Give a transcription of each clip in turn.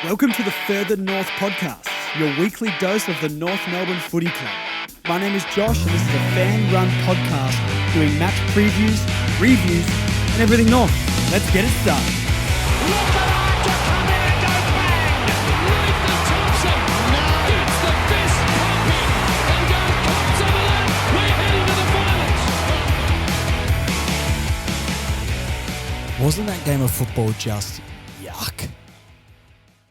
Welcome to the Further North podcast, your weekly dose of the North Melbourne Footy Club. My name is Josh and this is a fan-run podcast doing match previews, reviews and everything North. Let's get it started. Look at Archer come in and go bang! Nathan Thompson gets the fist pumping and goes pops over that. We're heading to the finals. Wasn't that game of football just yuck?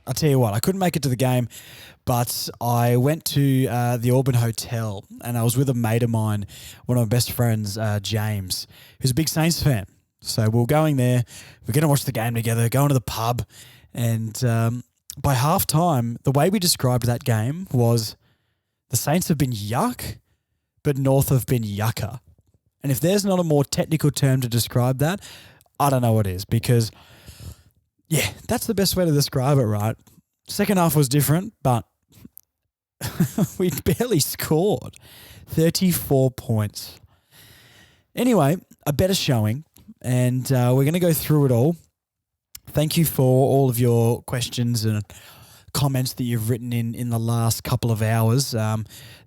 I'll tell you what, I couldn't make it to the game, but I went to the Auburn Hotel and I was with a mate of mine, one of my best friends, James, who's a big Saints fan. So we were going there, we're going to watch the game together, going to the pub, and by halftime, the way we described that game was the Saints have been yuck, but North have been yucker. And if there's not a more technical term to describe that, I don't know what is, because yeah, that's the best way to describe it, right? Second half was different, but we barely scored. 34 points. Anyway, a better showing, and we're going to go through it all. Thank you for all of your questions and comments that you've written in the last couple of hours.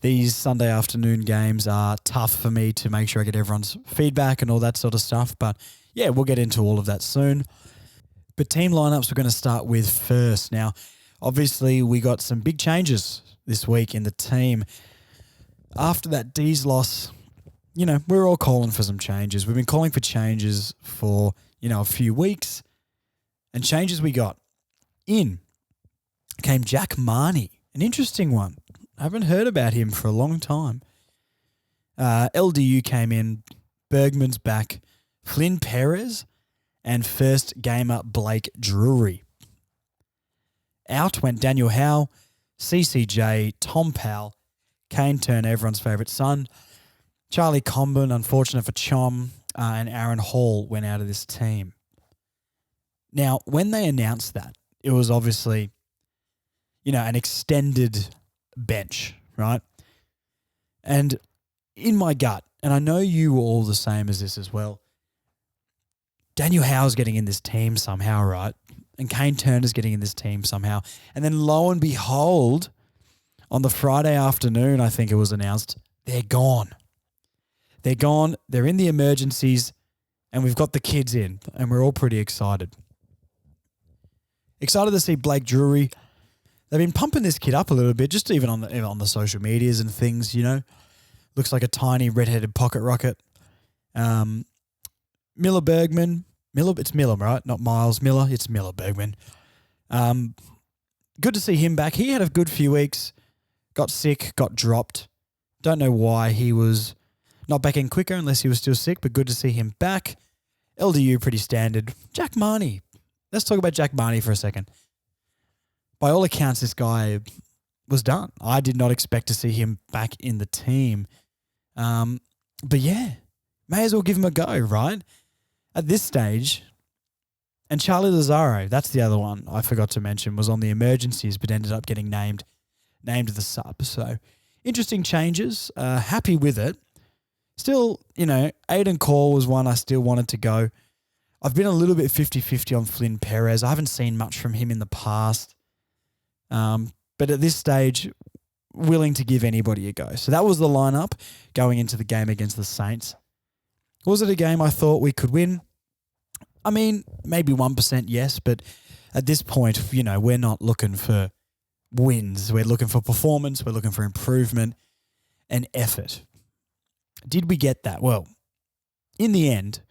These Sunday afternoon games are tough for me to make sure I get everyone's feedback and all that sort of stuff, but yeah, we'll get into all of that soon. But team lineups we're going to start with first. Now, obviously, we got some big changes this week in the team. After that D's loss, we're all calling for some changes. We've been calling for changes for, a few weeks. And changes we got. In came Jack Marnie, an interesting one. I haven't heard about him for a long time. LDU came in, Bergman's back, Flynn Perez, and first gamer Blake Drury. Out went Daniel Howe, CCJ, Tom Powell, Kane Turner, everyone's favourite son, Charlie Comben, unfortunate for Chom, and Aaron Hall went out of this team. Now, when they announced that, it was obviously, an extended bench, right? And in my gut, and I know you were all the same as this as well, Daniel Howe's getting in this team somehow, right? And Kane Turner's getting in this team somehow. And then lo and behold, on the Friday afternoon, I think it was announced, they're gone. They're gone. They're in the emergencies, and we've got the kids in, and we're all pretty excited. Excited to see Blake Drury. They've been pumping this kid up a little bit, just even on the social medias and things, Looks like a tiny red-headed pocket rocket. Miller Bergman. It's Miller, right? Not Miles Miller. It's Miller Bergman. Good to see him back. He had a good few weeks. Got sick, got dropped. Don't know why he was not back in quicker unless he was still sick, but good to see him back. LDU, pretty standard. Jack Marnie. Let's talk about Jack Marnie for a second. By all accounts, this guy was done. I did not expect to see him back in the team. But yeah, may as well give him a go, right? At this stage, and Charlie Lazaro, that's the other one I forgot to mention, was on the emergencies but ended up getting named the sub. So interesting changes. Happy with it. Still, Aiden Call was one I still wanted to go. I've been a little bit 50-50 on Flynn Perez. I haven't seen much from him in the past. But at this stage, willing to give anybody a go. So that was the lineup going into the game against the Saints. Was it a game I thought we could win? I mean, maybe 1% yes, but at this point, we're not looking for wins. We're looking for performance. We're looking for improvement and effort. Did we get that? Well, in the end,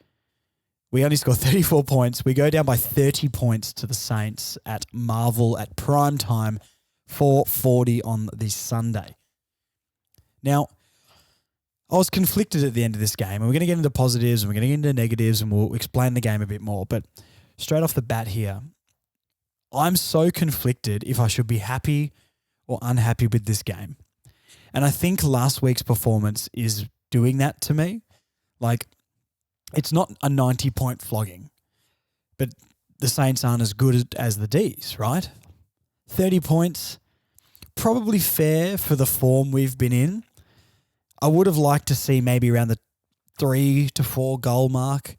we only scored 34 points. We go down by 30 points to the Saints at Marvel at prime time, 4:40 on the Sunday. Now, I was conflicted at the end of this game, and we're going to get into positives and we're going to get into negatives and we'll explain the game a bit more. But straight off the bat here, I'm so conflicted if I should be happy or unhappy with this game. And I think last week's performance is doing that to me. Like, it's not a 90-point flogging, but the Saints aren't as good as the Ds, right? 30 points, probably fair for the form we've been in. I would have liked to see maybe around the 3 to 4 goal mark.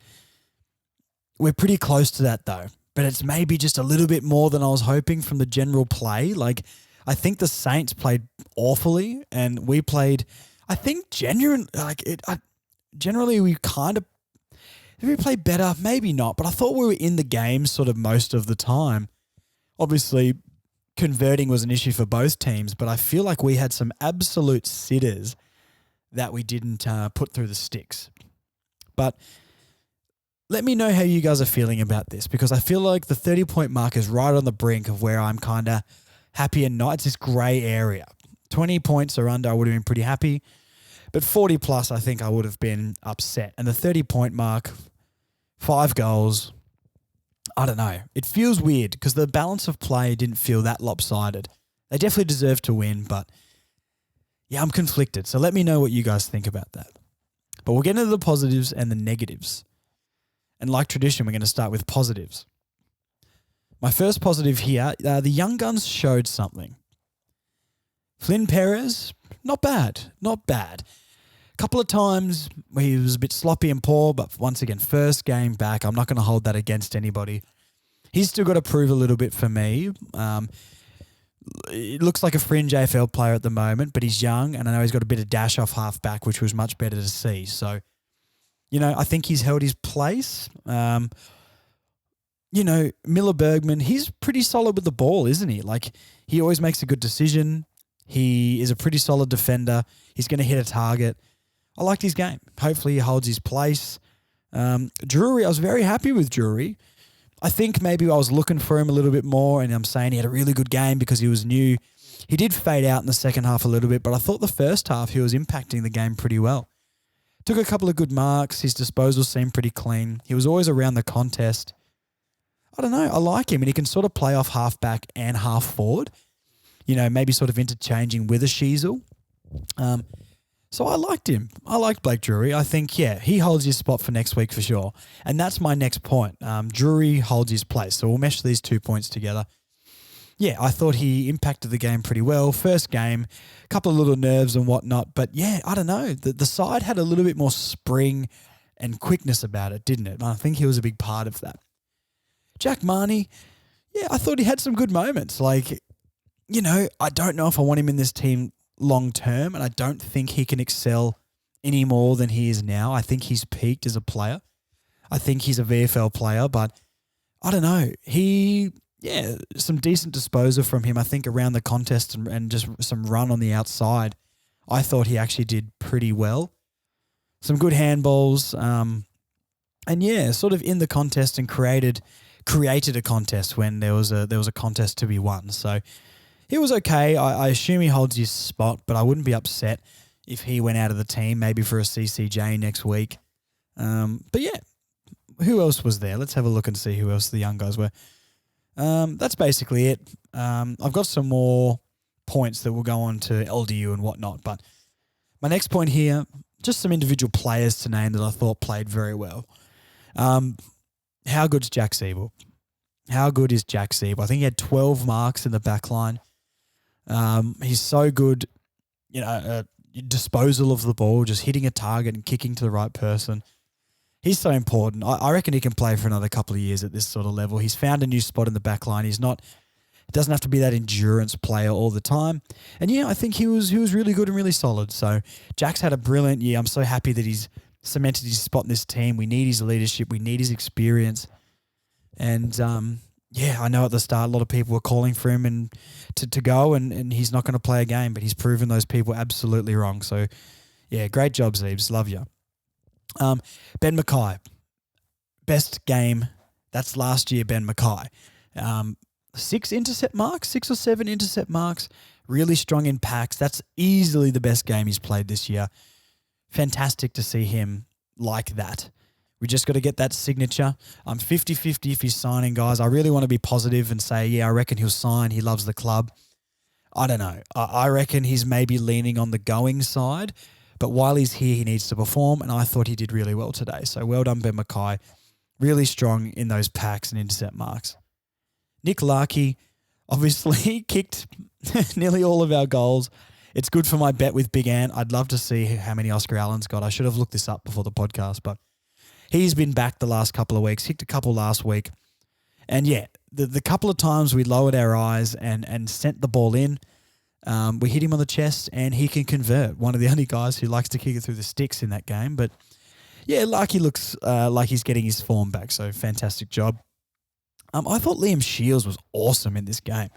We're pretty close to that though. but it's maybe just a little bit more than I was hoping from the general play. Like, I think the Saints played awfully, and we played, I think, generally we kind of, did we play better? Maybe not, but I thought we were in the game sort of most of the time. Obviously, converting was an issue for both teams, but I feel like we had some absolute sitters that we didn't put through the sticks. But let me know how you guys are feeling about this, because I feel like the 30-point mark is right on the brink of where I'm kind of happy and not. It's this grey area. 20 points or under, I would have been pretty happy. But 40 plus, I think I would have been upset. And the 30-point mark, 5 goals, I don't know. It feels weird because the balance of play didn't feel that lopsided. They definitely deserved to win, but yeah, I'm conflicted. So let me know what you guys think about that. But we'll get into the positives and the negatives. And like tradition, we're going to start with positives. My first positive here, the young guns showed something. Flynn Perez, not bad. A couple of times he was a bit sloppy and poor, but once again, first game back. I'm not going to hold that against anybody. He's still got to prove a little bit for me. It looks like a fringe AFL player at the moment, but he's young, and I know he's got a bit of dash off half back, which was much better to see. So, I think he's held his place. Miller Bergman, he's pretty solid with the ball, isn't he? Like, he always makes a good decision. He is a pretty solid defender. He's going to hit a target. I liked his game. Hopefully he holds his place. Drury, I was very happy with Drury. I think maybe I was looking for him a little bit more, and I'm saying he had a really good game because he was new. He did fade out in the second half a little bit, but I thought the first half he was impacting the game pretty well. Took a couple of good marks. His disposals seemed pretty clean. He was always around the contest. I don't know. I like him, and he can sort of play off half back and half forward. Maybe sort of interchanging with a Sheasel. So I liked him. I liked Blake Drury. I think, he holds his spot for next week for sure. And that's my next point. Drury holds his place. So we'll mesh these 2 points together. Yeah, I thought he impacted the game pretty well. First game, a couple of little nerves and whatnot. But yeah, I don't know. The side had a little bit more spring and quickness about it, didn't it? And I think he was a big part of that. Jack Marnie, I thought he had some good moments. Like, I don't know if I want him in this team long term, and I don't think he can excel any more than he is now. I think he's peaked as a player. I think he's a VFL player, but I don't know. Some decent disposal from him, I think, around the contest and just some run on the outside. I thought he actually did pretty well. Some good handballs, and sort of in the contest and created a contest when there was a contest to be won. So he was okay. I assume he holds his spot, but I wouldn't be upset if he went out of the team, maybe for a CCJ next week. But yeah, who else was there? Let's have a look and see who else the young guys were. That's basically it. I've got some more points that will go on to LDU and whatnot, but my next point here, just some individual players to name that I thought played very well. How good's Jack Siebel? How good is Jack Siebel? I think he had 12 marks in the back line. He's so good, disposal of the ball, just hitting a target and kicking to the right person. He's so important. I reckon he can play for another couple of years at this sort of level. He's found a new spot in the back line. It doesn't have to be that endurance player all the time. And I think he was really good and really solid. So Jack's had a brilliant year. I'm so happy that he's cemented his spot in this team. We need his leadership. We need his experience. And I know at the start a lot of people were calling for him and to go, and he's not going to play a game, but he's proven those people absolutely wrong. So, great job, Zeebs. Love you. Ben Mackay, best game. That's last year, Ben Mackay. 6 or 7 intercept marks. Really strong in packs. That's easily the best game he's played this year. Fantastic to see him like that. We just got to get that signature. I'm 50-50 if he's signing, guys. I really want to be positive and say, I reckon he'll sign. He loves the club. I don't know. I reckon he's maybe leaning on the going side, but while he's here, he needs to perform, and I thought he did really well today. So well done, Ben Mackay. Really strong in those packs and intercept marks. Nick Larkey obviously kicked nearly all of our goals. It's good for my bet with Big Ant. I'd love to see how many Oscar Allen's got. I should have looked this up before the podcast, but he's been back the last couple of weeks. Kicked a couple last week. And yeah, the couple of times we lowered our eyes and sent the ball in, we hit him on the chest and he can convert. One of the only guys who likes to kick it through the sticks in that game. But yeah, Larky looks like he's getting his form back, so fantastic job. I thought Liam Shields was awesome in this game.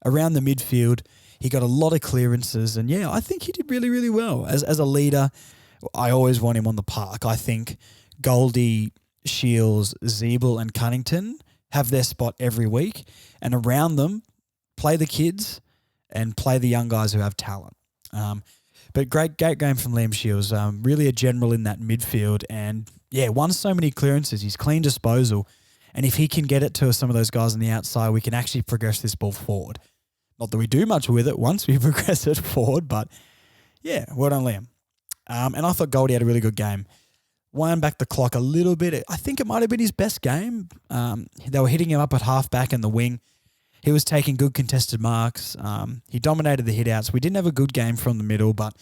Around the midfield, he got a lot of clearances, and yeah, I think he did really, really well. As a leader, I always want him on the park. I think Goldie, Shields, Zeeble, and Cunnington have their spot every week, and around them, play the kids and play the young guys who have talent. But great game from Liam Shields. Really a general in that midfield, and yeah, won so many clearances. He's clean disposal. And if he can get it to some of those guys on the outside, we can actually progress this ball forward. Not that we do much with it once we progress it forward, but yeah, well done, Liam. And I thought Goldie had a really good game. Wound back the clock a little bit. I think it might have been his best game. They were hitting him up at half-back and the wing. He was taking good contested marks. He dominated the hit-outs. We didn't have a good game from the middle, but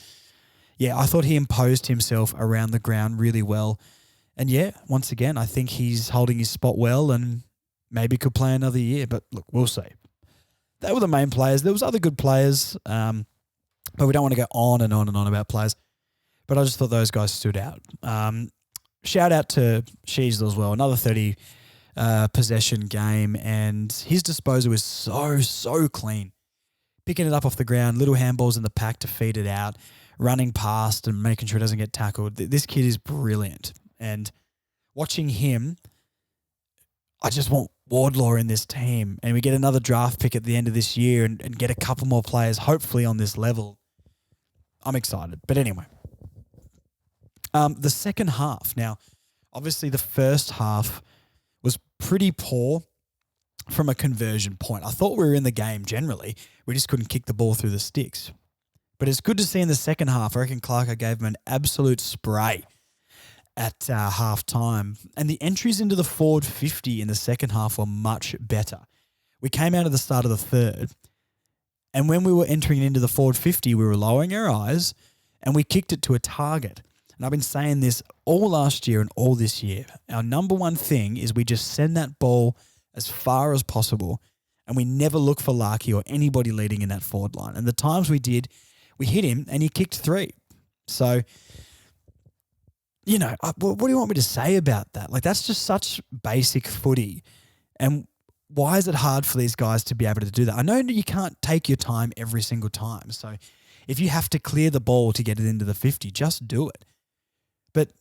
yeah, I thought he imposed himself around the ground really well. And yeah, once again, I think he's holding his spot well and maybe could play another year. But look, we'll see. They were the main players. There was other good players, but we don't want to go on and on and on about players. But I just thought those guys stood out. Shout out to Sheasel as well. Another 30 possession game, and his disposal is so clean. Picking it up off the ground, little handballs in the pack to feed it out, running past and making sure it doesn't get tackled. This kid is brilliant. And watching him, I just want Wardlaw in this team. And we get another draft pick at the end of this year and get a couple more players, hopefully on this level. I'm excited. But anyway, the second half. Now, obviously the first half was pretty poor from a conversion point. I thought we were in the game generally. We just couldn't kick the ball through the sticks. But it's good to see in the second half. I reckon Clarko gave him an absolute spray at half time. And the entries into the forward 50 in the second half were much better. We came out at the start of the third, and when we were entering into the forward 50, we were lowering our eyes and we kicked it to a target. And I've been saying this all last year and all this year. Our number one thing is we just send that ball as far as possible, and we never look for Larky or anybody leading in that forward line. And the times we did, we hit him and he kicked 3. So, you know, what do you want me to say about that? Like, that's just such basic footy. And why is it hard for these guys to be able to do that? I know that you can't take your time every single time. So if you have to clear the ball to get it into the 50, just do it. But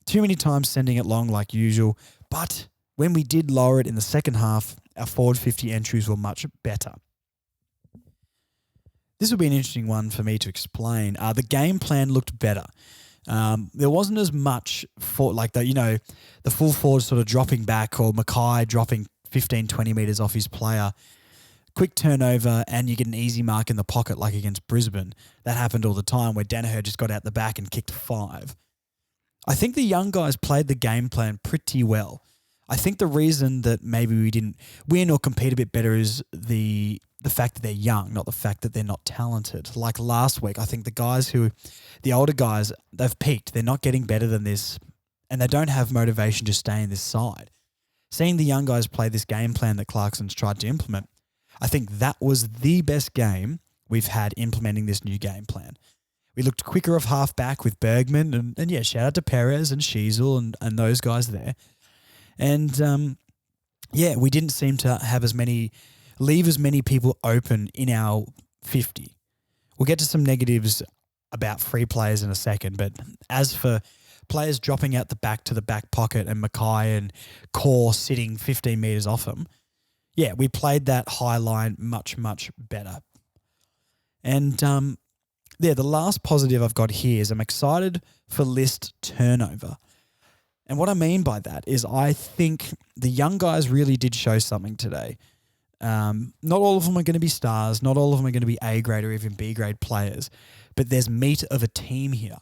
too many times sending it long like usual. But when we did lower it in the second half, our forward 50 entries were much better. This will be an interesting one for me to explain. The game plan looked better. There wasn't as much for the full forward sort of dropping back or Mackay dropping 15, 20 metres off his player. Quick turnover and you get an easy mark in the pocket like against Brisbane. That happened all the time where Danaher just got out the back and kicked 5. I think the young guys played the game plan pretty well. I think the reason that maybe we didn't win or compete a bit better is the fact that they're young, not the fact that they're not talented. Like last week, I think the older guys, they've peaked. They're not getting better than this, and they don't have motivation to stay in this side. Seeing the young guys play this game plan that Clarkson's tried to implement, I think that was the best game we've had implementing this new game plan. We looked quicker off half-back with Bergman, and yeah, shout out to Perez and Sheasel and those guys there. And yeah, we didn't seem to have leave as many people open in our 50. We'll get to some negatives about free players in a second, but as for players dropping out the back to the back pocket and Mackay and Core sitting 15 metres off them, yeah, we played that high line much, much better. And yeah, the last positive I've got here is I'm excited for list turnover. And what I mean by that is I think the young guys really did show something today. Not all of them are going to be stars. Not all of them are going to be A-grade or even B-grade players. But there's meat of a team here.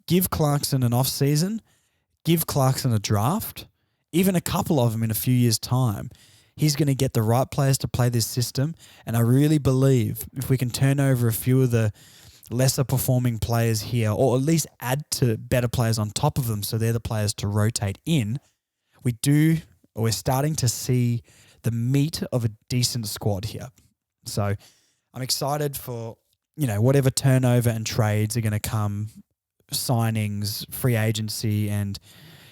Give Clarkson an off-season. Give Clarkson a draft. Even a couple of them in a few years' time. He's going to get the right players to play this system. And I really believe if we can turn over a few of the lesser performing players here, or at least add to better players on top of them so they're the players to rotate in, we do we're starting to see the meat of a decent squad here. So I'm excited for, whatever turnover and trades are going to come, signings, free agency, and,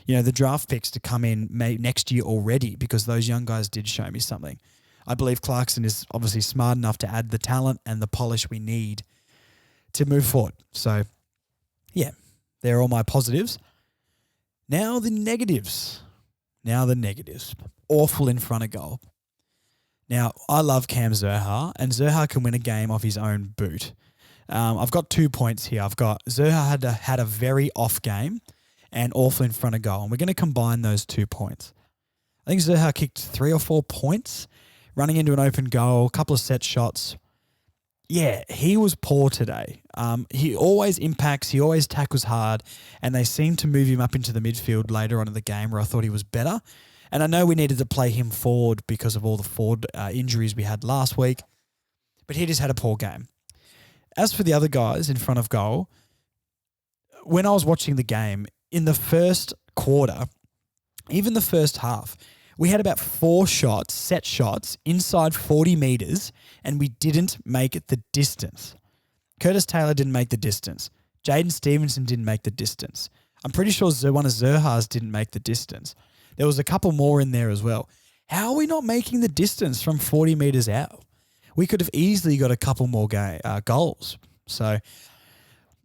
the draft picks to come in next year already, because those young guys did show me something. I believe Clarkson is obviously smart enough to add the talent and the polish we need to move forward. So, yeah, they're all my positives. Now the negatives. Awful in front of goal. Now, I love Cam Zurhaar, and Zurhaar can win a game off his own boot. I've got 2 points here. I've got Zurhaar had a very off game and awful in front of goal, and we're going to combine those 2 points. I think Zurhaar kicked 3 or 4 points, running into an open goal, a couple of set shots. Yeah, he was poor today. He always impacts, he always tackles hard, and they seem to move him up into the midfield later on in the game where I thought he was better. And I know we needed to play him forward because of all the forward injuries we had last week, but he just had a poor game. As for the other guys in front of goal, when I was watching the game, in the first quarter, even the first half, we had about 4 shots, set shots, inside 40 metres, and we didn't make the distance. Curtis Taylor didn't make the distance. Jaden Stevenson didn't make the distance. I'm pretty sure one of Zurhaar's didn't make the distance. There was a couple more in there as well. How are we not making the distance from 40 metres out? We could have easily got a couple more goals. So,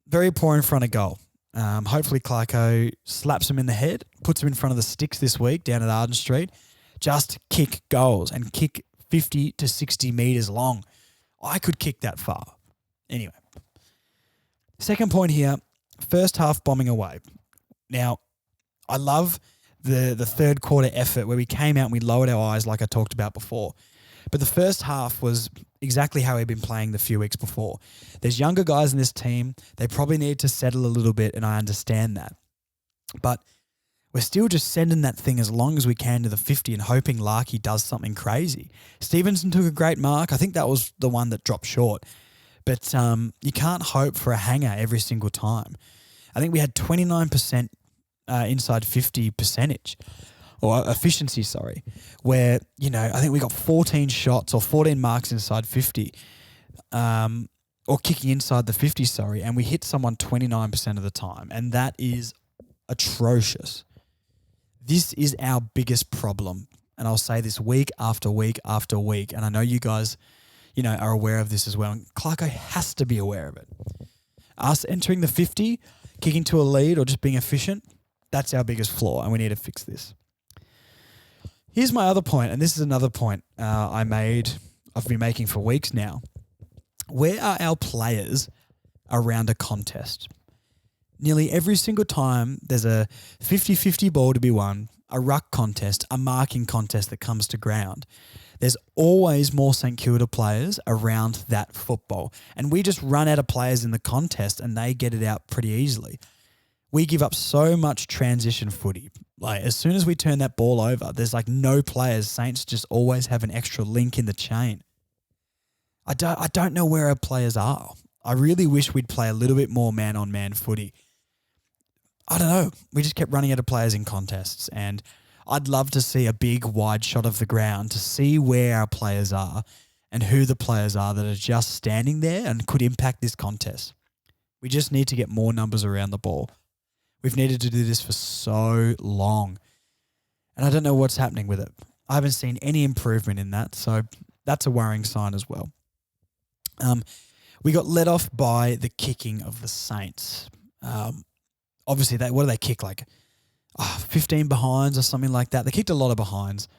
very poor in front of goal. Hopefully Clarko slaps him in the head, puts him in front of the sticks this week down at Arden Street. Just kick goals and kick 50 to 60 metres long. I could kick that far. Anyway. Second point here, first half bombing away. Now, I love the third quarter effort where we came out and we lowered our eyes like I talked about before. But the first half was exactly how we've been playing the few weeks before. There's younger guys in this team. They probably need to settle a little bit, and I understand that. But we're still just sending that thing as long as we can to the 50 and hoping Larky does something crazy. Stevenson took a great mark. I think that was the one that dropped short. But you can't hope for a hanger every single time. I think we had 29% inside 50 percentage. Or efficiency, where, I think we got 14 shots or 14 marks inside 50, or kicking inside the 50, and we hit someone 29% of the time, and that is atrocious. This is our biggest problem, and I'll say this week after week after week, and I know you guys, are aware of this as well, and Clarko has to be aware of it. Us entering the 50, kicking to a lead or just being efficient, that's our biggest flaw, and we need to fix this. Here's my other point, and this is another point I've been making for weeks now. Where are our players around a contest? Nearly every single time there's a 50-50 ball to be won, a ruck contest, a marking contest that comes to ground, there's always more St Kilda players around that football. And we just run out of players in the contest and they get it out pretty easily. We give up so much transition footy. Like, as soon as we turn that ball over, there's no players. Saints just always have an extra link in the chain. I don't know where our players are. I really wish we'd play a little bit more man-on-man footy. I don't know. We just kept running out of players in contests, and I'd love to see a big wide shot of the ground to see where our players are and who the players are that are just standing there and could impact this contest. We just need to get more numbers around the ball. We've needed to do this for so long, and I don't know what's happening with it. I haven't seen any improvement in that, so that's a worrying sign as well. We got let off by the kicking of the Saints. Obviously, what do they kick, 15 behinds or something like that? They kicked a lot of behinds.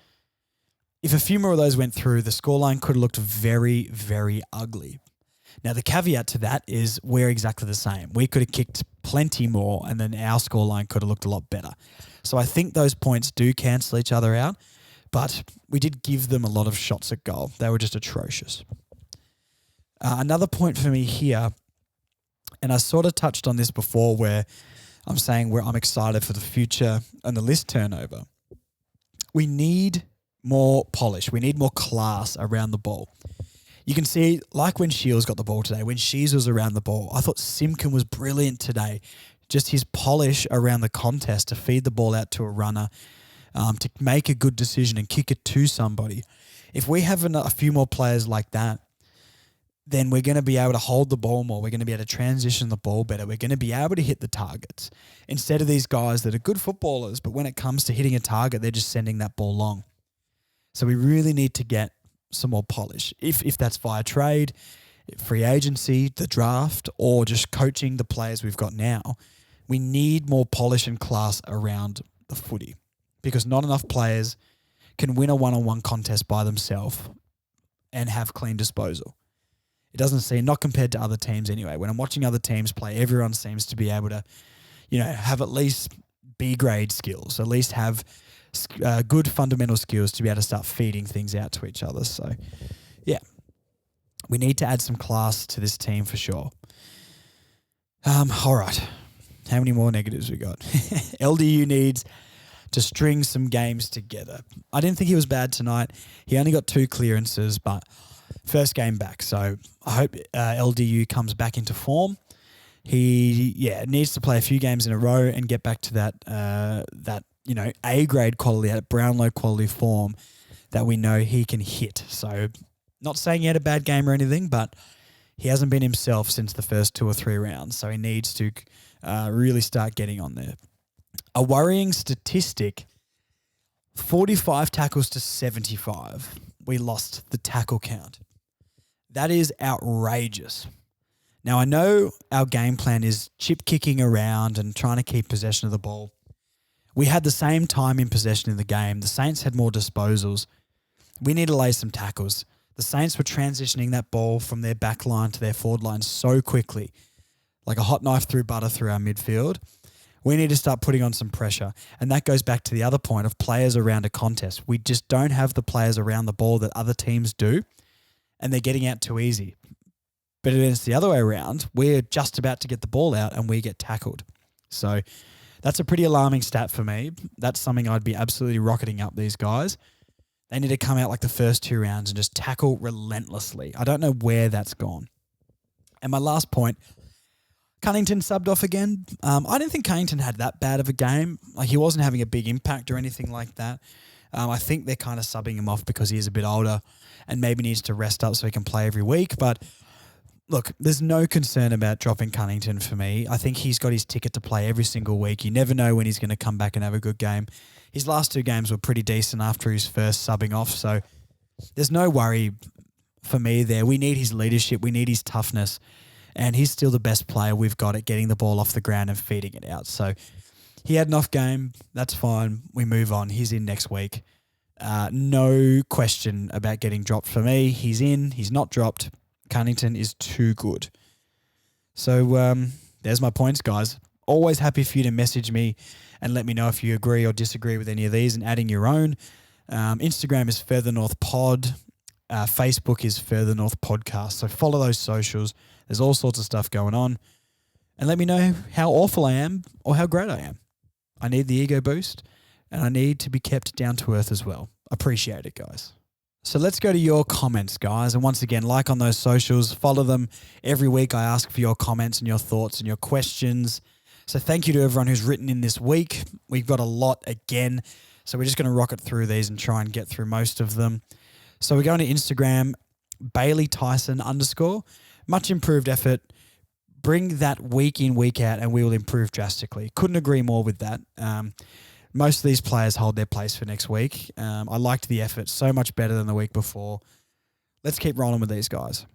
If a few more of those went through, the scoreline could have looked very, very ugly. Now, the caveat to that is we're exactly the same. We could have kicked plenty more, and then our scoreline could have looked a lot better. So I think those points do cancel each other out, but we did give them a lot of shots at goal. They were just atrocious. Another point for me here, and I sort of touched on this before where I'm saying I'm excited for the future and the list turnover. We need more polish. We need more class around the ball. You can see, like when Shields got the ball today, when Shees was around the ball, I thought Simkin was brilliant today. Just his polish around the contest to feed the ball out to a runner, to make a good decision and kick it to somebody. If we have a few more players like that, then we're going to be able to hold the ball more. We're going to be able to transition the ball better. We're going to be able to hit the targets instead of these guys that are good footballers, but when it comes to hitting a target, they're just sending that ball long. So we really need to get some more polish. If that's via trade, free agency, the draft, or just coaching the players we've got now, we need more polish and class around the footy because not enough players can win a one-on-one contest by themselves and have clean disposal. It doesn't seem, not compared to other teams anyway. When I'm watching other teams play, everyone seems to be able to, have at least B-grade skills, at least have good fundamental skills to be able to start feeding things out to each other. So, yeah, we need to add some class to this team for sure. All right. How many more negatives we got? LDU needs to string some games together. I didn't think he was bad tonight. He only got 2 clearances, but first game back. So I hope LDU comes back into form. He needs to play a few games in a row and get back to that A-grade quality, that Brownlow quality form that we know he can hit. So not saying he had a bad game or anything, but he hasn't been himself since the first 2 or 3 rounds. So he needs to really start getting on there. A worrying statistic, 45 tackles to 75. We lost the tackle count. That is outrageous. Now, I know our game plan is chip kicking around and trying to keep possession of the ball. We had the same time in possession in the game. The Saints had more disposals. We need to lay some tackles. The Saints were transitioning that ball from their back line to their forward line so quickly, like a hot knife through butter through our midfield. We need to start putting on some pressure. And that goes back to the other point of players around a contest. We just don't have the players around the ball that other teams do, and they're getting out too easy. But it's the other way around. We're just about to get the ball out and we get tackled. So that's a pretty alarming stat for me. That's something I'd be absolutely rocketing up these guys. They need to come out like the first 2 rounds and just tackle relentlessly. I don't know where that's gone. And my last point, Cunnington subbed off again. I didn't think Cunnington had that bad of a game. Like, he wasn't having a big impact or anything like that. I think they're kind of subbing him off because he is a bit older and maybe needs to rest up so he can play every week. But look, there's no concern about dropping Cunnington for me. I think he's got his ticket to play every single week. You never know when he's going to come back and have a good game. His last 2 games were pretty decent after his first subbing off. So there's no worry for me there. We need his leadership. We need his toughness. And he's still the best player we've got at getting the ball off the ground and feeding it out. So he had an off game. That's fine. We move on. He's in next week. No question about getting dropped for me. He's in. He's not dropped. Cunnington is too good. So there's my points, guys. Always happy for you to message me and let me know if you agree or disagree with any of these and adding your own. Instagram is Further North Pod. Facebook is Further North Podcast. So follow those socials. There's all sorts of stuff going on. And let me know how awful I am or how great I am. I need the ego boost and I need to be kept down to earth as well. Appreciate it, guys. So let's go to your comments, guys. And once again, like on those socials, follow them. Every week I ask for your comments and your thoughts and your questions. So thank you to everyone who's written in this week. We've got a lot again. So we're just going to rocket through these and try and get through most of them. So we're going to Instagram, Bailey Tyson _ much improved effort. Bring that week in, week out, and we will improve drastically. Couldn't agree more with that. Most of these players hold their place for next week. I liked the effort so much better than the week before. Let's keep rolling with these guys.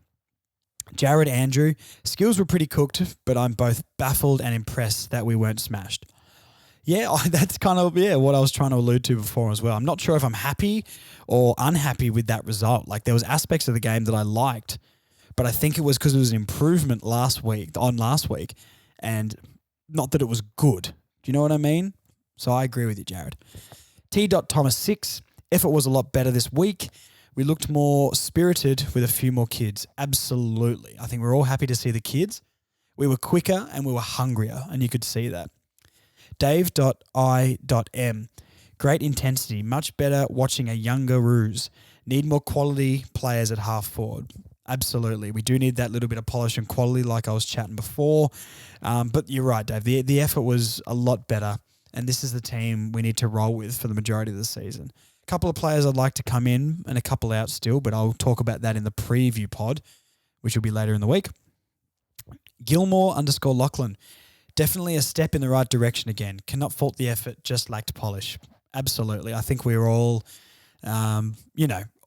Jared Andrew, skills were pretty cooked, but I'm both baffled and impressed that we weren't smashed. Yeah, that's kind of what I was trying to allude to before as well. I'm not sure if I'm happy or unhappy with that result. Like, there was aspects of the game that I liked, but I think it was because it was an improvement last week, and not that it was good. Do you know what I mean? So I agree with you, Jared. T.Thomas 6, effort was a lot better this week. We looked more spirited with a few more kids. Absolutely. I think we're all happy to see the kids. We were quicker and we were hungrier, and you could see that. Dave.I.M, great intensity, much better watching a younger Roos. Need more quality players at half forward. Absolutely. We do need that little bit of polish and quality like I was chatting before. But you're right, Dave. The effort was a lot better. and this is the team we need to roll with for the majority of the season. A couple of players I'd like to come in and a couple out still, but I'll talk about that in the preview pod, which will be later in the week. Gilmore_Lachlan. Definitely a step in the right direction again. Cannot fault the effort, just lacked polish. Absolutely. I think we were all,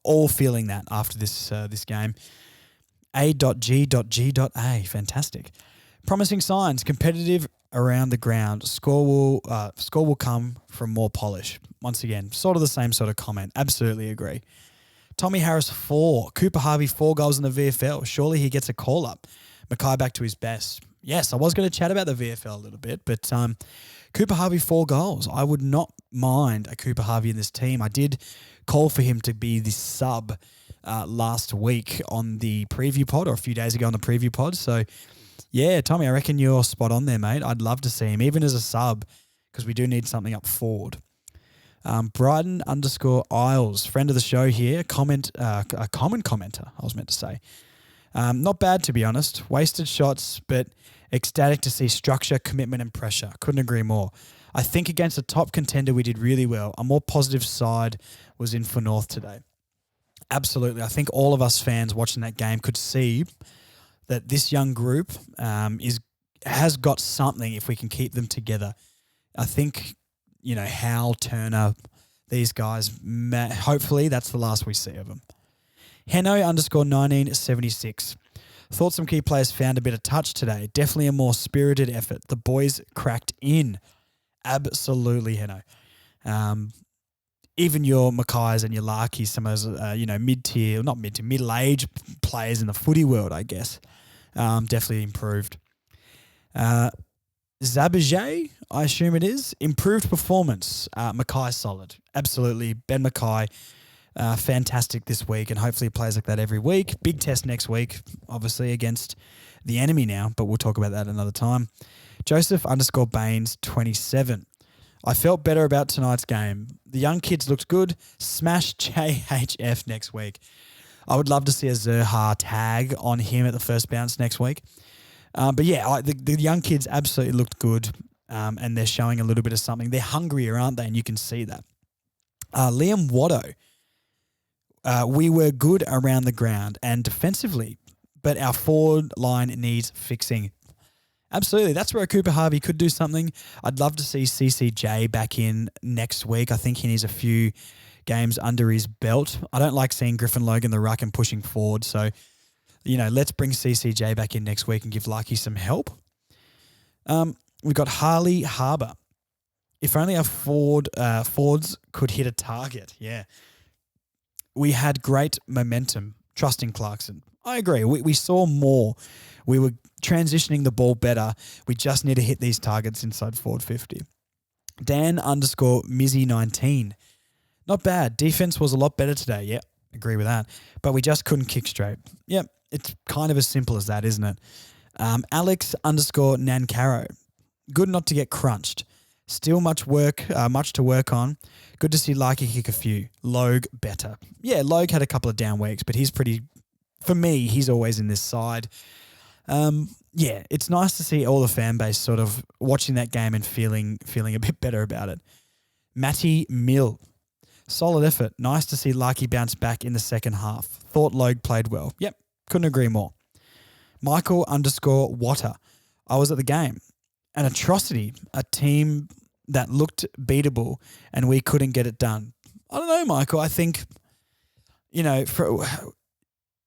all feeling that after this game. A.G.G.A. Fantastic. Promising signs. Competitive around the ground. Score will come from more polish. Once again, sort of the same sort of comment. Absolutely agree. Tommy Harris 4. Cooper Harvey 4 goals in the VFL. Surely he gets a call up. Mackay back to his best. Yes, I was going to chat about the VFL a little bit, but Cooper Harvey 4 goals. I would not mind a Cooper Harvey in this team. I did call for him to be the sub last week on the preview pod, or a few days ago on the preview pod. So, yeah, Tommy, I reckon you're spot on there, mate. I'd love to see him, even as a sub, because we do need something up forward. Brighton_Isles, friend of the show here, a common commenter, I was meant to say. Not bad, to be honest. Wasted shots, but ecstatic to see structure, commitment, and pressure. Couldn't agree more. I think against a top contender, we did really well. A more positive side was in for North today. Absolutely. I think all of us fans watching that game could see that this young group has got something if we can keep them together. I think, Hal, Turner, these guys, hopefully that's the last we see of them. Heno_1976. Thought some key players found a bit of touch today. Definitely a more spirited effort. The boys cracked in. Absolutely, Heno. Even your Mackays and your Larkies, some of those, mid-tier, not mid-tier, middle-aged players in the footy world, I guess, definitely improved. Zabajay, I assume it is, improved performance. Mackay solid. Absolutely. Ben Mackay, fantastic this week, and hopefully he plays like that every week. Big test next week, obviously, against the enemy now, but we'll talk about that another time. Joseph_Baines 27. I felt better about tonight's game. The young kids looked good. Smash JHF next week. I would love to see a Zerha tag on him at the first bounce next week. But yeah, the young kids absolutely looked good, and they're showing a little bit of something. They're hungrier, aren't they? And you can see that. Liam Watto. We were good around the ground and defensively, but our forward line needs fixing. Absolutely. That's where Cooper Harvey could do something. I'd love to see CCJ back in next week. I think he needs a few games under his belt. I don't like seeing Griffin Logan the ruck and pushing forward. So, let's bring CCJ back in next week and give Larky some help. We've got Harley Harbour. If only our forwards could hit a target. Yeah. We had great momentum, trusting Clarkson. I agree. We saw more. We were transitioning the ball better. We just need to hit these targets inside forward 50. Dan_Mizzy19. Not bad. Defense was a lot better today. Yep, agree with that. But we just couldn't kick straight. Yep, it's kind of as simple as that, isn't it? Alex_Nancaro. Good not to get crunched. Still much to work on. Good to see Larky kick a few. Logue better. Yeah, Logue had a couple of down weeks, but he's always in this side. Yeah, it's nice to see all the fan base sort of watching that game and feeling a bit better about it. Matty Mill. Solid effort. Nice to see Larky bounce back in the second half. Thought Logue played well. Yep, couldn't agree more. Michael_Water. I was at the game. An atrocity. A team that looked beatable and we couldn't get it done. I don't know, Michael. I think,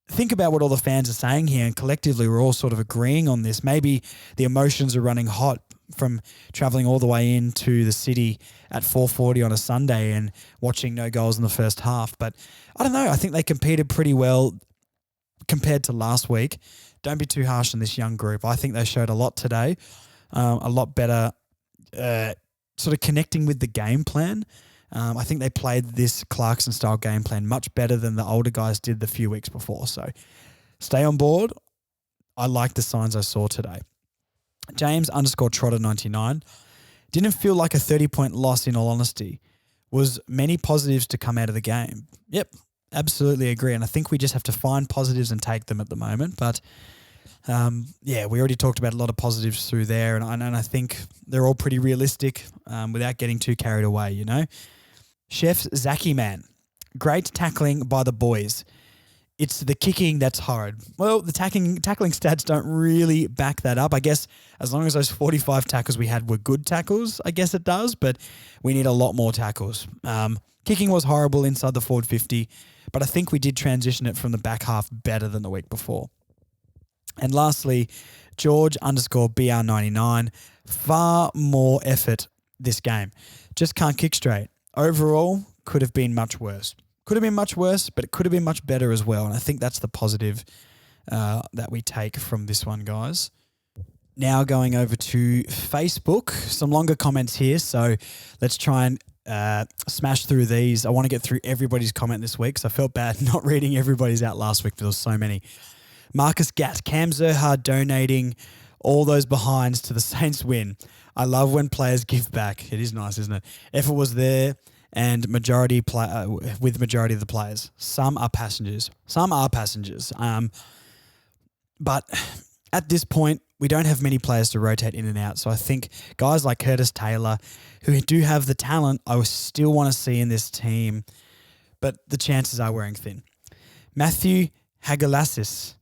think about what all the fans are saying here, and collectively we're all sort of agreeing on this. Maybe the emotions are running hot from travelling all the way into the city at 4:40 on a Sunday and watching no goals in the first half. But I don't know. I think they competed pretty well compared to last week. Don't be too harsh on this young group. I think they showed a lot today, a lot better sort of connecting with the game plan. I think they played this Clarkson-style game plan much better than the older guys did the few weeks before. So stay on board. I like the signs I saw today. James_Trotter99. Didn't feel like a 30-point loss in all honesty. Was many positives to come out of the game. Yep, absolutely agree. And I think we just have to find positives and take them at the moment. But We already talked about a lot of positives through there, and I think they're all pretty realistic without getting too carried away, you know. Chef Zaki Man, great tackling by the boys. It's the kicking that's hard. Well, the tackling stats don't really back that up. I guess as long as those 45 tackles we had were good tackles, I guess it does, but we need a lot more tackles. Kicking was horrible inside the forward 50, but I think we did transition it from the back half better than the week before. And lastly, George_BR99, far more effort this game. Just can't kick straight. Overall, could have been much worse. Could have been much worse, but it could have been much better as well. And I think that's the positive that we take from this one, guys. Now going over to Facebook, some longer comments here. So let's try and smash through these. I want to get through everybody's comment this week, so I felt bad not reading everybody's out last week, but there was so many. Marcus Gatt, Cam Zerhard donating all those behinds to the Saints win. I love when players give back. It is nice, isn't it? Effort was there. And with majority of the players. Some are passengers. But at this point, we don't have many players to rotate in and out. So I think guys like Curtis Taylor, who do have the talent, I still want to see in this team, but the chances are wearing thin. Matthew Hagalassis,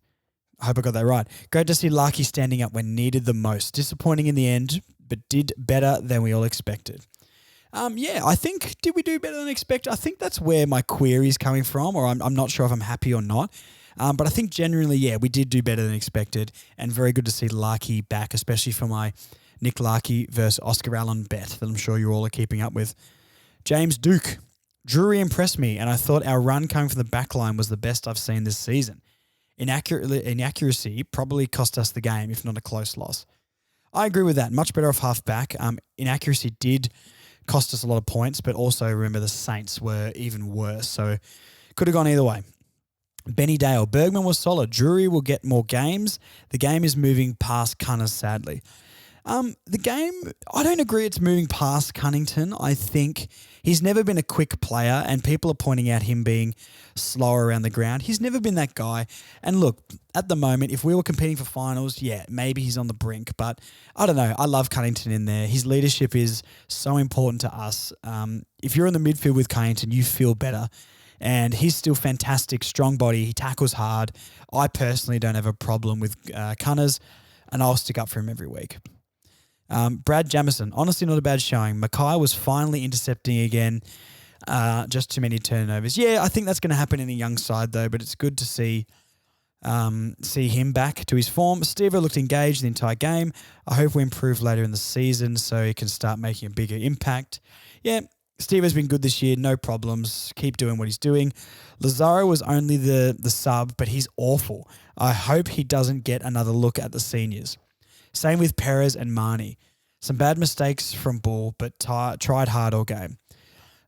I hope I got that right. Great to see Larky standing up when needed the most. Disappointing in the end, but did better than we all expected. I think, did we do better than expected? I think that's where my query is coming from, or I'm not sure if I'm happy or not. But I think generally, we did do better than expected, and very good to see Larky back, especially for my Nick Larky versus Oscar Allen bet that I'm sure you all are keeping up with. James Duke, Drury impressed me, and I thought our run coming from the back line was the best I've seen this season. Inaccuracy probably cost us the game, if not a close loss. I agree with that. Much better off half back. Inaccuracy did cost us a lot of points, but also remember the Saints were even worse, so could have gone either way. Benny Dale, Bergman was solid. Drury will get more games. The game is moving past Cunners, sadly. The game, I don't agree it's moving past Cunnington. I think he's never been a quick player, and people are pointing out him being slower around the ground. He's never been that guy. And look, at the moment, if we were competing for finals, maybe he's on the brink. But I don't know. I love Cunnington in there. His leadership is so important to us. If you're in the midfield with Cunnington, you feel better. And he's still fantastic, strong body. He tackles hard. I personally don't have a problem with Cunners, and I'll stick up for him every week. Brad Jamison, honestly not a bad showing. Mackay was finally intercepting again. Just too many turnovers. I think that's going to happen in a young side though, but it's good to see him back to his form. Steve looked engaged the entire game. I hope we improve later in the season so he can start making a bigger impact. Steve has been good this year, no problems. Keep doing what he's doing. Lazaro was only the sub, but he's awful. I hope he doesn't get another look at the seniors. Same with Perez and Marnie. Some bad mistakes from Bull, but tried hard all game.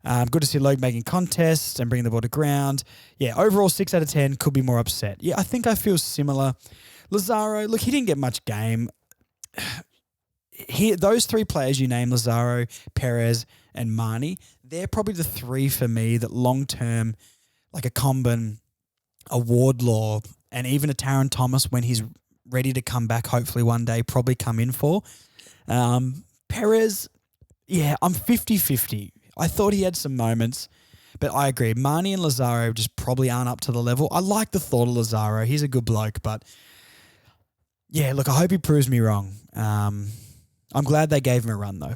Good to see Logue making contests and bringing the ball to ground. Overall 6 out of 10, could be more upset. I think I feel similar. Lazaro, look, he didn't get much game. Those three players you name, Lazaro, Perez, and Marnie, they're probably the three for me that long-term, like a Comben, a Wardlaw, and even a Taron Thomas when he's ready to come back, hopefully one day, probably come in for. Perez, I'm 50-50. I thought he had some moments, but I agree. Marnie and Lazaro just probably aren't up to the level. I like the thought of Lazaro. He's a good bloke, but look, I hope he proves me wrong. I'm glad they gave him a run, though.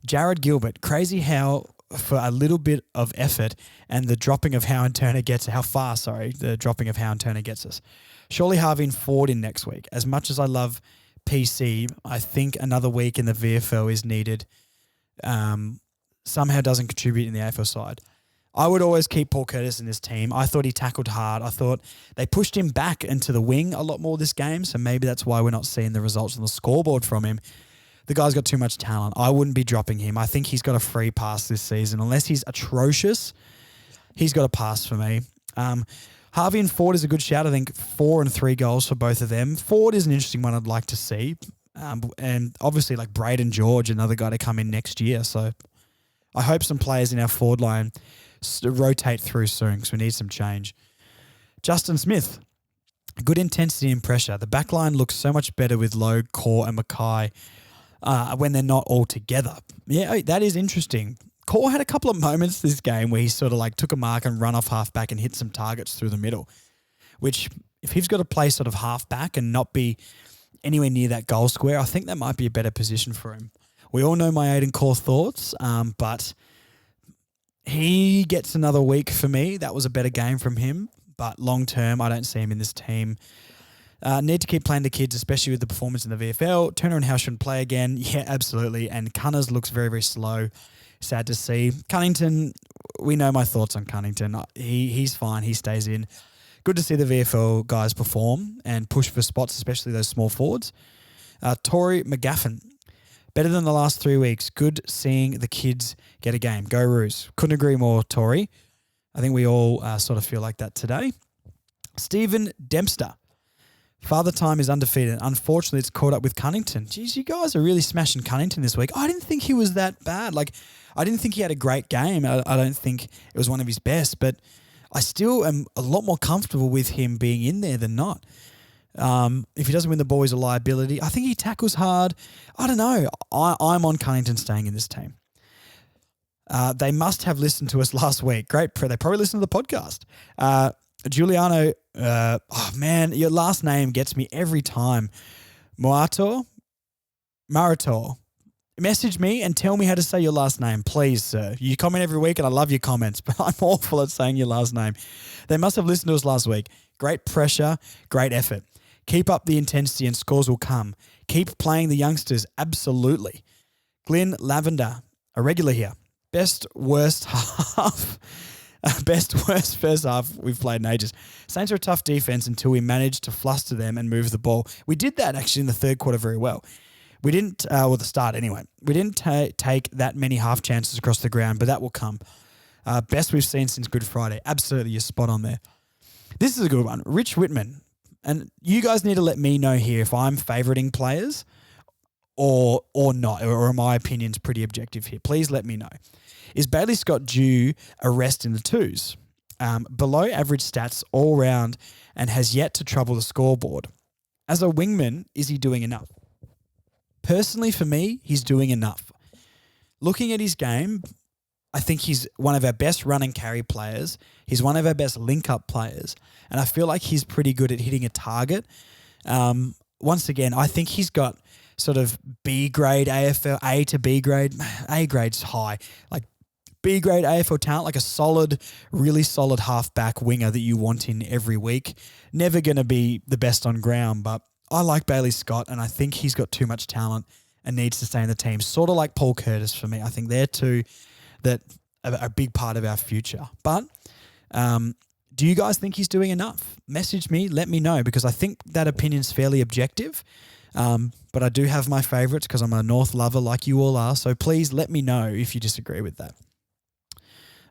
Jared Gilbert, crazy how for a little bit of effort and the dropping of Howe and Turner gets the dropping of Howe and Turner gets us. Surely Harvey and Ford in next week. As much as I love PC, I think another week in the VFL is needed. Somehow doesn't contribute in the AFL side. I would always keep Paul Curtis in this team. I thought he tackled hard. I thought they pushed him back into the wing a lot more this game, so maybe that's why we're not seeing the results on the scoreboard from him. The guy's got too much talent. I wouldn't be dropping him. I think he's got a free pass this season. Unless he's atrocious, he's got a pass for me. Harvey and Ford is a good shout. I think 4 and 3 goals for both of them. Ford is an interesting one I'd like to see. And obviously like Braden George, another guy to come in next year. So I hope some players in our forward line rotate through soon because we need some change. Justin Smith. Good intensity and pressure. The back line looks so much better with Logue, Core and Mackay when they're not all together. Yeah, that is interesting. Core had a couple of moments this game where he sort of like took a mark and run off half back and hit some targets through the middle, which if he's got to play sort of half back and not be anywhere near that goal square, I think that might be a better position for him. We all know my Aiden Core thoughts, but he gets another week for me. That was a better game from him, but long term, I don't see him in this team. Need to keep playing the kids, especially with the performance in the VFL. Turner and House shouldn't play again. Yeah, absolutely. And Cunners looks very, very slow. Sad to see. Cunnington, we know my thoughts on Cunnington. He's fine. He stays in. Good to see the VFL guys perform and push for spots, especially those small forwards. Tory McGaffin, better than the last 3 weeks. Good seeing the kids get a game. Go Roos. Couldn't agree more, Tory. I think we all sort of feel like that today. Stephen Dempster. Father Time is undefeated. Unfortunately, it's caught up with Cunnington. Geez, you guys are really smashing Cunnington this week. I didn't think he was that bad. Like, I didn't think he had a great game. I don't think it was one of his best, but I still am a lot more comfortable with him being in there than not. If he doesn't win the ball, he's a liability. I think he tackles hard. I don't know. I'm on Cunnington staying in this team. They must have listened to us last week. Great. They probably listened to the podcast. Giuliano, oh man, your last name gets me every time. Marator. Message me and tell me how to say your last name, please, sir. You comment every week and I love your comments, but I'm awful at saying your last name. They must have listened to us last week. Great pressure, great effort. Keep up the intensity and scores will come. Keep playing the youngsters, absolutely. Glenn Lavender, a regular here. Best, worst first half we've played in ages. Saints are a tough defense until we managed to fluster them and move the ball. We did that actually in the third quarter very well. We didn't, the start anyway. We didn't take that many half chances across the ground, but that will come. Best we've seen since Good Friday. Absolutely, you're spot on there. This is a good one. Rich Whitman. And you guys need to let me know here if I'm favoriting players or not, or my opinion's pretty objective here. Please let me know. Is Bailey Scott due a rest in the twos? Below average stats all round and has yet to trouble the scoreboard. As a wingman, is he doing enough? Personally, for me, he's doing enough. Looking at his game, I think he's one of our best run and carry players. He's one of our best link-up players. And I feel like he's pretty good at hitting a target. Once again, I think he's got sort of B grade AFL, A to B grade. A grade's high. Like B grade AFL talent, like a solid, really solid half-back winger that you want in every week. Never going to be the best on ground, but I like Bailey Scott, and I think he's got too much talent and needs to stay in the team. Sort of like Paul Curtis for me. I think they're two that are a big part of our future. But do you guys think he's doing enough? Message me, let me know, because I think that opinion's fairly objective. But I do have my favourites because I'm a North lover like you all are. So please let me know if you disagree with that.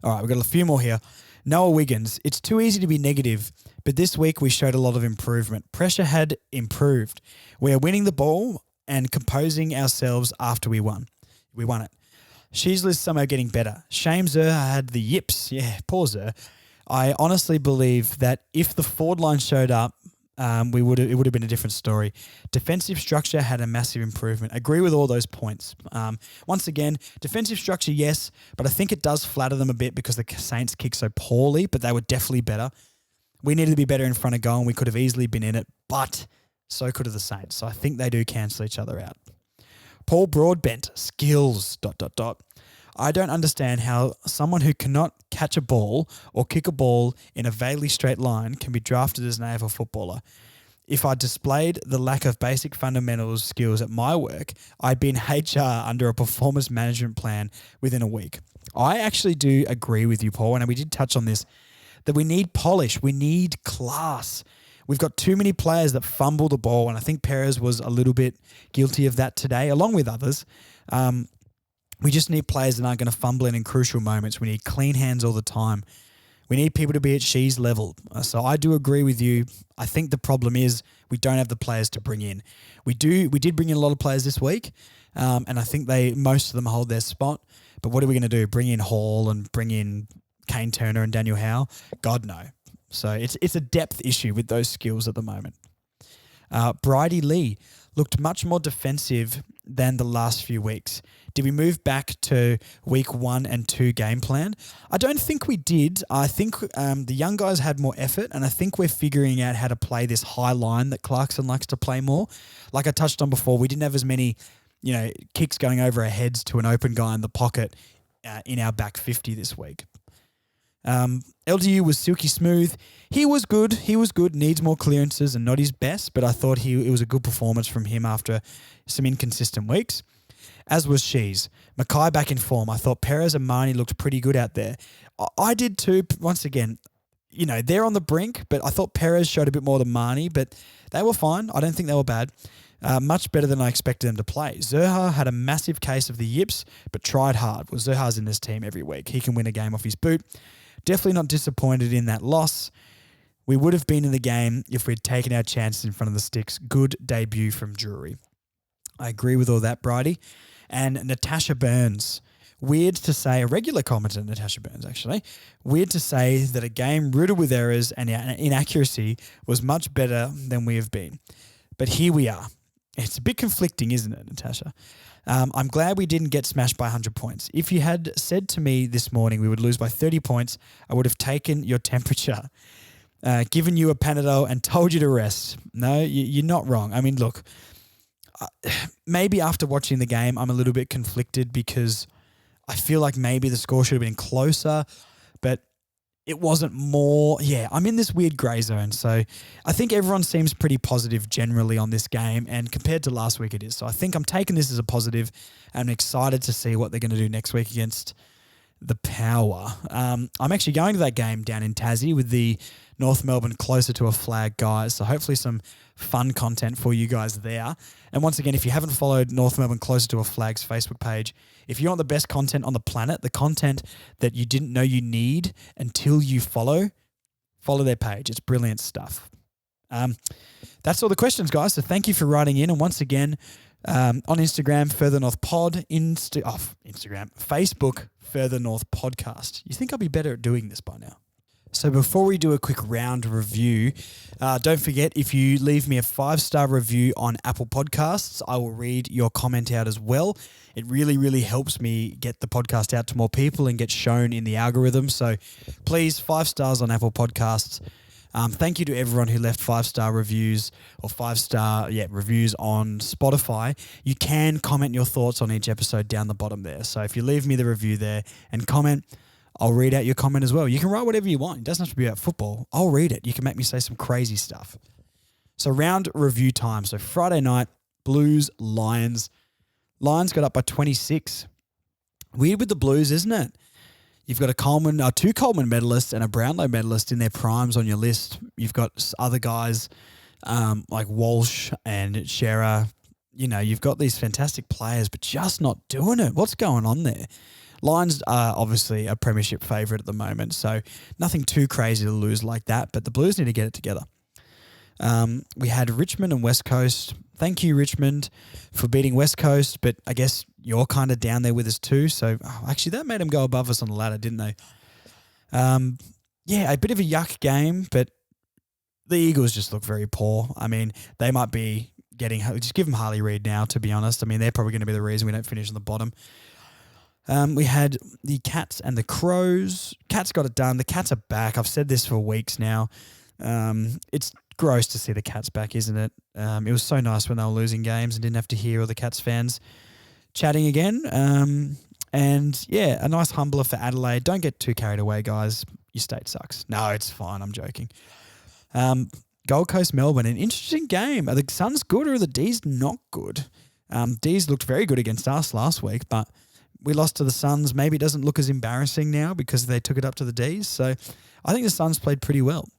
All right, we've got a few more here. Noah Wiggins, it's too easy to be negative, but this week we showed a lot of improvement. Pressure had improved. We are winning the ball and composing ourselves after we won. We won it. Sheasley's somehow getting better. Shame Zerha had the yips. Yeah, poor Zerha. I honestly believe that if the forward line showed up, it would have been a different story. Defensive structure had a massive improvement. Agree with all those points. Once again, defensive structure, yes, but I think it does flatter them a bit because the Saints kick so poorly, but they were definitely better. We needed to be better in front of goal and we could have easily been in it, but so could have the Saints. So I think they do cancel each other out. Paul Broadbent, skills, ... I don't understand how someone who cannot catch a ball or kick a ball in a vaguely straight line can be drafted as an AFL footballer. If I displayed the lack of basic fundamentals skills at my work, I'd be in HR under a performance management plan within a week. I actually do agree with you, Paul, and we did touch on this, that we need polish, we need class. We've got too many players that fumble the ball, and I think Perez was a little bit guilty of that today, along with others. We just need players that aren't going to fumble in crucial moments. We need clean hands all the time. We need people to be at Shea's level. So I do agree with you. I think the problem is we don't have the players to bring in. We did bring in a lot of players this week, and I think most of them hold their spot. But what are we going to do? Bring in Hall and bring in Kane Turner and Daniel Howe? God, no. So it's a depth issue with those skills at the moment. Bridie Lee looked much more defensive than the last few weeks. Did we move back to week 1 and 2 game plan? I don't think we did. I think the young guys had more effort, and I think we're figuring out how to play this high line that Clarkson likes to play more. Like I touched on before, we didn't have as many, kicks going over our heads to an open guy in the pocket in our back 50 this week. LDU was silky smooth. He was good. Needs more clearances and not his best, but I thought it was a good performance from him after some inconsistent weeks. As was Shees. Mackay back in form. I thought Perez and Marnie looked pretty good out there. I did too. Once again, they're on the brink, but I thought Perez showed a bit more than Marnie, but they were fine. I don't think they were bad. Much better than I expected them to play. Zerha had a massive case of the yips, but tried hard. Well, Zerha's in this team every week. He can win a game off his boot. Definitely not disappointed in that loss. We would have been in the game if we'd taken our chances in front of the sticks. Good debut from Drury. I agree with all that, Bridie. And Natasha Burns. Weird to say, a regular commenter, Natasha Burns actually, weird to say that a game riddled with errors and inaccuracy was much better than we have been. But here we are. It's a bit conflicting, isn't it, Natasha? I'm glad we didn't get smashed by 100 points. If you had said to me this morning we would lose by 30 points, I would have taken your temperature, given you a Panadol and told you to rest. No, you're not wrong. I mean, look, maybe after watching the game, I'm a little bit conflicted because I feel like maybe the score should have been closer, but it wasn't more. Yeah, I'm in this weird grey zone. So I think everyone seems pretty positive generally on this game, and compared to last week it is. So I think I'm taking this as a positive, and I'm excited to see what they're going to do next week against the Power. I'm actually going to that game down in Tassie with the North Melbourne Closer to a Flag guys. So hopefully some fun content for you guys there. And once again, if you haven't followed North Melbourne Closer to a Flag's Facebook page, if you want the best content on the planet, the content that you didn't know you need until you follow their page. It's brilliant stuff. That's all the questions, guys. So thank you for writing in. And once again, on Instagram, Further North Pod, Instagram, Facebook, Further North Podcast. You think I'll be better at doing this by now? So before we do a quick round review, don't forget, if you leave me a 5-star review on Apple Podcasts, I will read your comment out as well. It really, really helps me get the podcast out to more people and get shown in the algorithm. So please, 5 stars on Apple Podcasts. Thank you to everyone who left 5-star reviews or 5-star reviews on Spotify. You can comment your thoughts on each episode down the bottom there. So if you leave me the review there and comment, I'll read out your comment as well. You can write whatever you want. It doesn't have to be about football. I'll read it. You can make me say some crazy stuff. So round review time. So Friday night, Blues, Lions. Lions got up by 26. Weird with the Blues, isn't it? You've got two Coleman medalists and a Brownlow medalist in their primes on your list. You've got other guys like Walsh and Shearer. You've got these fantastic players, but just not doing it. What's going on there? Lions are obviously a premiership favourite at the moment, so nothing too crazy to lose like that, but the Blues need to get it together. We had Richmond and West Coast. Thank you, Richmond, for beating West Coast, but I guess you're kind of down there with us too, so actually that made them go above us on the ladder, didn't they? A bit of a yuck game, but the Eagles just look very poor. I mean, they might be just give them Harley Reid now, to be honest. I mean, they're probably going to be the reason we don't finish on the bottom. We had the Cats and the Crows. Cats got it done. The Cats are back. I've said this for weeks now. It's gross to see the Cats back, isn't it? It was so nice when they were losing games and didn't have to hear all the Cats fans chatting again. A nice humbler for Adelaide. Don't get too carried away, guys. Your state sucks. No, it's fine. I'm joking. Gold Coast, Melbourne. An interesting game. Are the Suns good or are the D's not good? D's looked very good against us last week, but we lost to the Suns. Maybe it doesn't look as embarrassing now because they took it up to the Ds. So I think the Suns played pretty well.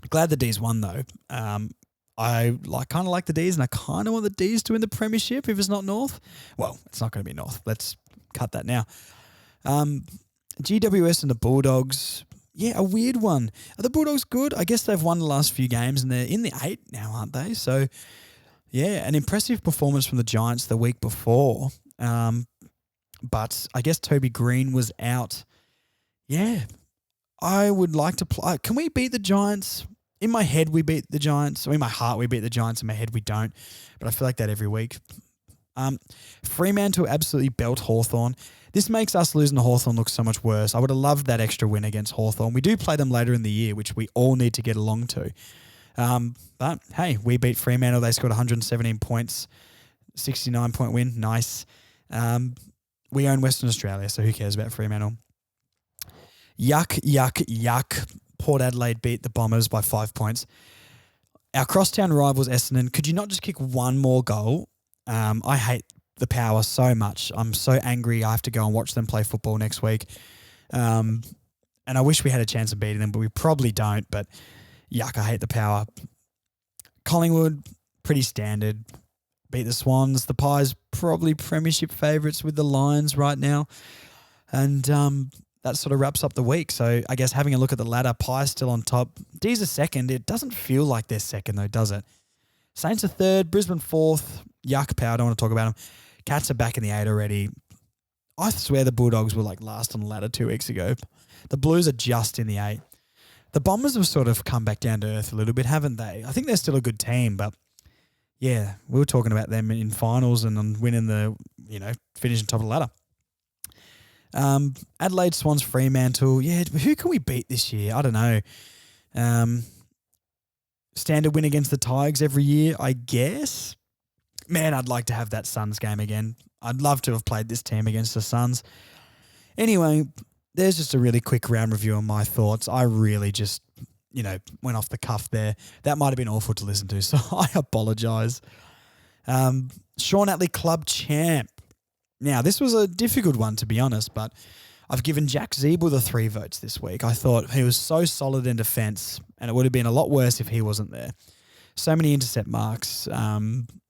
Glad the Ds won though. I kind of like the Ds, and I kind of want the Ds to win the premiership if it's not North. Well, it's not going to be North. Let's cut that now. GWS and the Bulldogs. Yeah, a weird one. Are the Bulldogs good? I guess they've won the last few games and they're in the 8 now, aren't they? So yeah, an impressive performance from the Giants the week before. But I guess Toby Green was out. Yeah, I would like to play. Can we beat the Giants? In my head, we beat the Giants. Or in my heart, we beat the Giants. In my head, we don't. But I feel like that every week. Fremantle absolutely belt Hawthorn. This makes us losing to Hawthorn look so much worse. I would have loved that extra win against Hawthorn. We do play them later in the year, which we all need to get along to. But hey, we beat Fremantle. They scored 117 points, 69-point win. Nice. We own Western Australia, so who cares about Fremantle? Yuck, yuck, yuck. Port Adelaide beat the Bombers by 5 points. Our crosstown rivals, Essendon, could you not just kick one more goal? I hate the Power so much. I'm so angry I have to go and watch them play football next week. And I wish we had a chance of beating them, but we probably don't. But yuck, I hate the Power. Collingwood, pretty standard. Beat the Swans. The Pies, probably premiership favourites with the Lions right now. And that sort of wraps up the week. So I guess having a look at the ladder, Pies still on top. D's are second. It doesn't feel like they're second though, does it? Saints are third. Brisbane fourth. Yuck, Power. I don't want to talk about them. Cats are back in the 8 already. I swear the Bulldogs were like last on the ladder 2 weeks ago. The Blues are just in the 8. The Bombers have sort of come back down to earth a little bit, haven't they? I think they're still a good team, but yeah, we were talking about them in finals and on winning the, finishing top of the ladder. Adelaide, Swans, Fremantle. Yeah, who can we beat this year? I don't know. Standard win against the Tigers every year, I guess. Man, I'd like to have that Suns game again. I'd love to have played this team against the Suns. Anyway, there's just a really quick round review on my thoughts. I really just, went off the cuff there. That might have been awful to listen to, so I apologise. Sean Atley Club Champ. Now, this was a difficult one, to be honest, but I've given Jack Zeeble the 3 votes this week. I thought he was so solid in defence, and it would have been a lot worse if he wasn't there. So many intercept marks.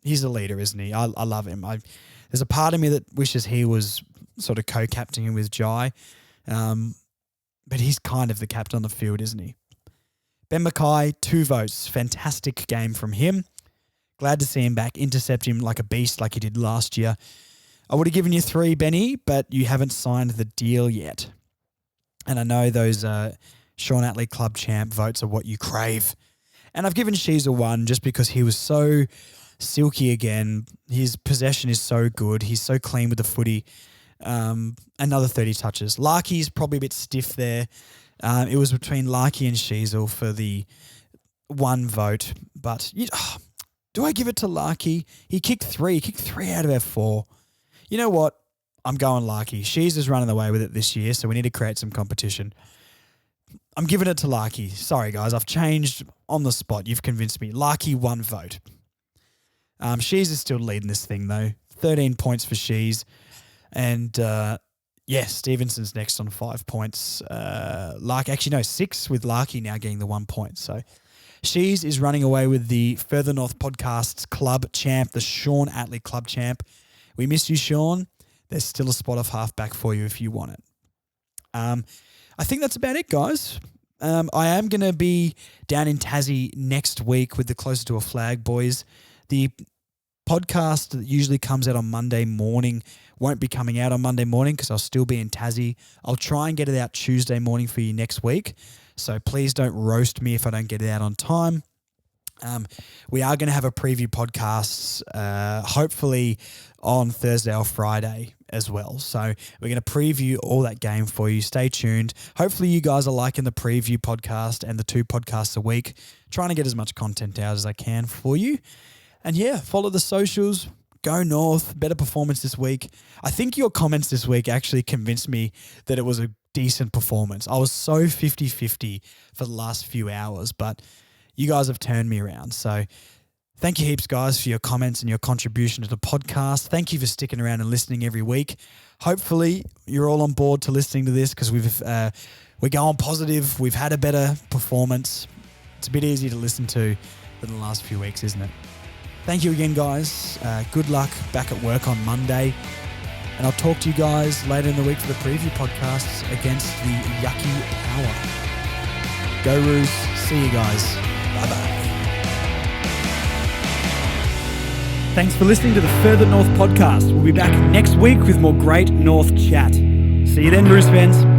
He's a leader, isn't he? I love him. There's a part of me that wishes he was sort of co-captaining with Jai, but he's kind of the captain on the field, isn't he? Ben Mackay, 2 votes. Fantastic game from him. Glad to see him back. Intercept him like a beast like he did last year. I would have given you 3, Benny, but you haven't signed the deal yet. And I know those Sean Atley Club Champ votes are what you crave. And I've given Sheezel 1 just because he was so silky again. His possession is so good. He's so clean with the footy. Another 30 touches. Larky's probably a bit stiff there. It was between Larky and Sheezel for the 1 vote. But do I give it to Larky? He kicked 3. He kicked 3 out of our 4. You know what? I'm going Larky. Sheezer's running away with it this year, so we need to create some competition. I'm giving it to Larky. Sorry, guys. I've changed on the spot. You've convinced me. Larky, 1 vote. Sheez is still leading this thing, though. 13 points for Sheez. And, Stevenson's next on 5 points. 6 with Larky now getting the 1 point. So Sheez is running away with the Further North Podcast's club champ, the Sean Atley Club Champ. We miss you, Sean. There's still a spot off halfback for you if you want it. I think that's about it, guys. I am going to be down in Tassie next week with the Closer to a Flag boys. The podcast that usually comes out on Monday morning won't be coming out on Monday morning because I'll still be in Tassie. I'll try and get it out Tuesday morning for you next week. So please don't roast me if I don't get it out on time. We are going to have a preview podcast, hopefully on Thursday or Friday as well. So we're going to preview all that game for you. Stay tuned. Hopefully you guys are liking the preview podcast and the 2 podcasts a week. Trying to get as much content out as I can for you. And yeah, follow the socials. Go North. Better performance this week. I think your comments this week actually convinced me that it was a decent performance. I was so 50-50 for the last few hours, but you guys have turned me around. So thank you heaps, guys, for your comments and your contribution to the podcast. Thank you for sticking around and listening every week. Hopefully you're all on board to listening to this because we're going positive. We've had a better performance. It's a bit easier to listen to than the last few weeks, isn't it? Thank you again, guys. Good luck back at work on Monday. And I'll talk to you guys later in the week for the preview podcasts against the Yucky Power. Go Roos. See you guys. Bye-bye. Thanks for listening to the Further North podcast. We'll be back next week with more great North chat. See you then, Roos fans.